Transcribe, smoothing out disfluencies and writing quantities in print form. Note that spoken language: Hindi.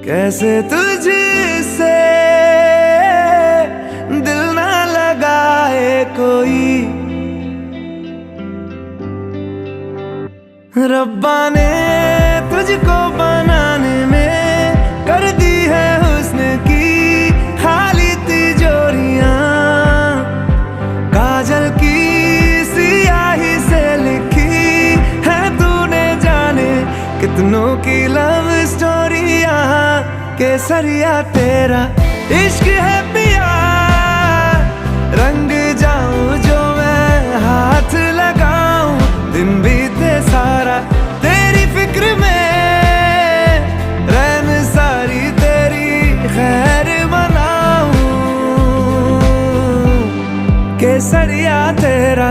कैसे तुझसे दिल ना लगाए कोई। रब्बा ने तुझको बनाने में कर दी है हुस्न की खाली तिजोरियां। काजल की सियाही से लिखी है तूने जाने कितनों की लव स्टोरियां। केसरिया तेरा इश्क है पिया, रंग जाऊं जो मैं हाथ लगाऊं। दिन बीते सारा तेरी फिक्र में, रैन सारी तेरी खैर मनाऊं। केसरिया तेरा